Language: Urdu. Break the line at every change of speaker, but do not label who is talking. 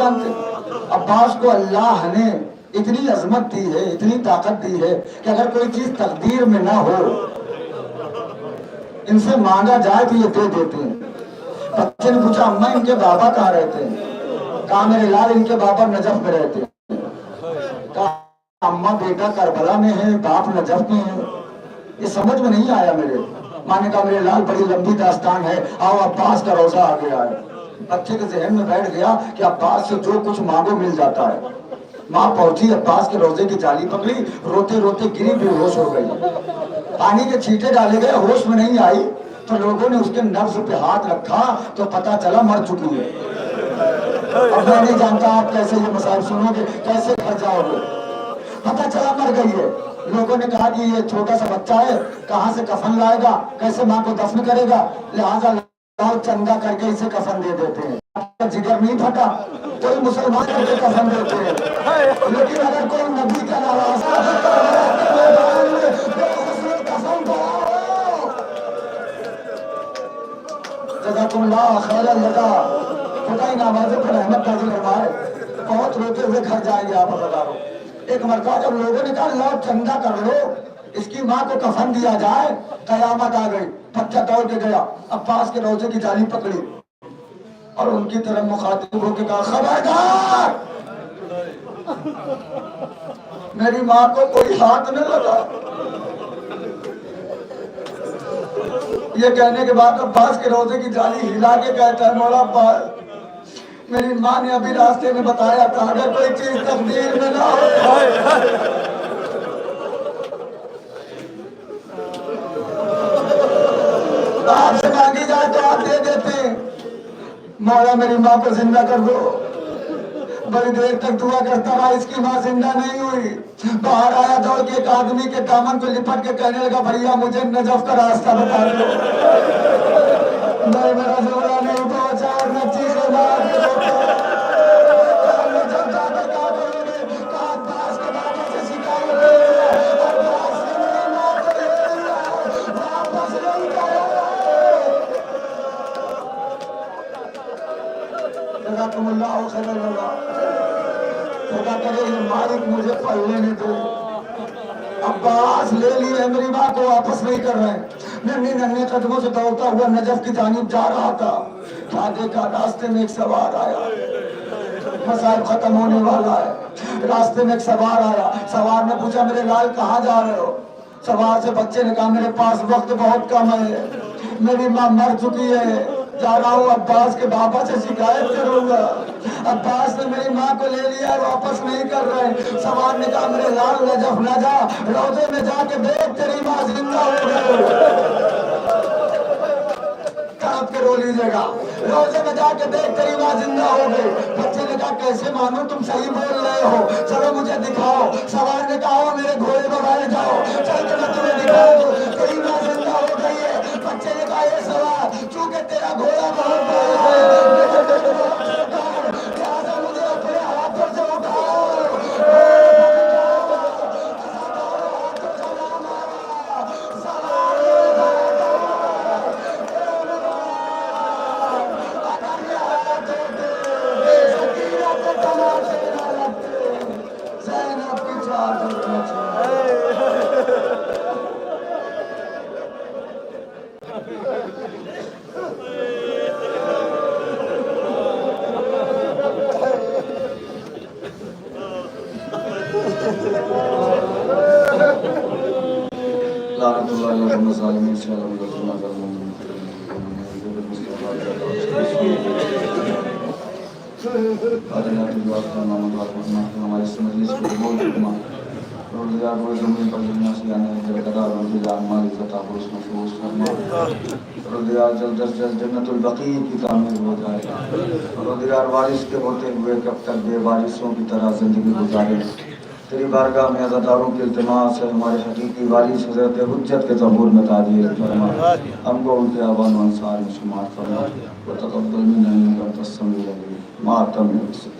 جانتے عباس کو اللہ نے اتنی عظمت دی ہے، اتنی طاقت دی ہے کہ اگر کوئی چیز تقدیر میں نہ ہو ان سے مانگا جائے تو یہ دے دیتے ہیں۔ بچے نے پوچھا اماں ان کے بابا کہاں رہتے ہیں؟ کہا میرے لال ان کے بابا نجف میں رہتے ہیں۔ کہا اماں بیٹا کربلا میں ہے، باپ نجف میں ہے، یہ سمجھ میں نہیں آیا میرے۔ ماں نے کہا میرے لال بڑی لمبی داستان ہے، آؤ عباس کا روزہ آگے آئے۔ بچے کے ذہن میں بیٹھ گیا کہ عباس سے جو کچھ مانگو مل جاتا ہے۔ ماں پہنچی، عباس کے روزے کی جالی پکڑی، روتے روتے گری، بے ہوش ہو گئی۔ پانی کے چھینٹے ڈالے گئے، ہوش میں نہیں آئی تو لوگوں نے اس کے نبض پہ ہاتھ رکھا تو پتا چلا مر چکی ہے۔ اب میں نہیں جانتا آپ کیسے یہ مسائل سنو گے، کیسے گھر جاؤ گے۔ پتا چلا مر گئی ہے۔ لوگوں نے کہا کہ یہ چھوٹا سا بچہ ہے، کہاں سے کفن لائے گا، کیسے ماں کو دفن کرے گا، لہٰذا چندہ کر کے اسے کفن دے دیتے ہیں۔ جگر نہیں پھٹا، کوئی مسلمان کر کے کفن دیتے ہیں، لیکن اگر کوئی نبی کا نواسا کفن دو۔ جزاکم اللہ خیر الجزا، خدا ہی نوازے پر رحمت نازل فرمائے۔ بہت روتے ہوئے گھر جائیں گے آپ بتا رہو۔ ایک مرتبہ جب لوگوں نے کہا لاؤ چندہ کر لو، اس کی ماں کو کفن دیا جائے، قیامت آ گئی۔ بچہ دوڑ کے گیا، عباس کے روزے کی جالی پکڑی اور ان کی طرف مخاطب ہو کے کہا خبردار، میری ماں کو کوئی ہاتھ نہ لگا۔ یہ کہنے کے بعد عباس کے روزے کی جالی ہلا کے کہتا ہے مولا عباس، میری ماں نے ابھی راستے میں بتایا تھا اگر کوئی چیز تقدیر میں نہ ہو آپ سے مانگی جائے تو آپ دے دیتے ہیں۔ مولا میری ماں کو زندہ کر دو۔ بڑی دیر تک دعا کرتا رہا، اس کی ماں زندہ نہیں ہوئی۔ باہر آیا دوڑ کے ایک آدمی کے دامن کو لپٹ کے کہنے لگا بھیا مجھے نجف کا راستہ بتا دو۔ میں میرا زورا نہیں پہنچا اور میں چیزیں مار کے روتا۔ نجف جا کے کہا کرو گے، کہا عباس کے بابا سے شکایت ہے، عباس نے میری ماں کو لے لیا، واپس نہیں کرے۔ جزاکم اللہ خیر اللہ۔ خدا کرے یہ مالک مجھے پڑھ لینے دے۔ عباس لے لیے، میری ماں کو واپس نہیں کر رہے۔ ننھے قدموں سے دوڑتا ہوا نجف کی جانب جا رہا تھا، کیا دیکھا راستے میں ایک سوار آیا، مسائل ختم ہونے والا ہے۔ راستے میں ایک سوار آیا، سوار نے پوچھا میرے لال کہاں جا رہے ہو؟ سوار سے بچے نے کہا میرے پاس وقت بہت کم ہے، میری ماں مر چکی ہے، جا رہا ہوں عباس کے بابا سے شکایت کروں گا۔ عباس نے میری ماں کو لے لیا ہے، واپس نہیں کر رہے۔ سوار نے کہا میرے لال نجف نہ جا، روزے میں جا کے دیکھ تیری ماں زندہ ہو گئی۔ تڑپ کے رو لیجیے گا، روزے میں جا کے دیکھ تیری ماں زندہ ہو گئی۔ بچے نے کہا کیسے مانوں، تم صحیح بول رہے ہو، چلو مجھے دکھاؤ۔ سوار نے کہا میرے گھوڑے پر بیٹھ جاؤ، چل کے میں تمہیں دکھا دوں تیری ماں زندہ ہو گئی ہے۔ بچے نے کہا یہ سوار چونکہ تیرا گھوڑا بہت بڑا ہے، لہٰذا مجھے اپنے ہاتھوں سے اٹھاؤ۔ جنت البقیع کی تعمیر ہو جائے، روزگار وارث کے ہوتے ہوئے کب تک بے وارثوں کی طرح زندگی گزارے۔ تیری بارگاہ میں عزاداروں کی التماس ہے، ہمارے حقیقی وارث حضرت حجت کے ظہور میں تعبیر فرما، ہم کو ان کے اعوان و انصار میں شمار فرما، وتقبل منا انک انت السمیع العلیم، ماتم اقصد۔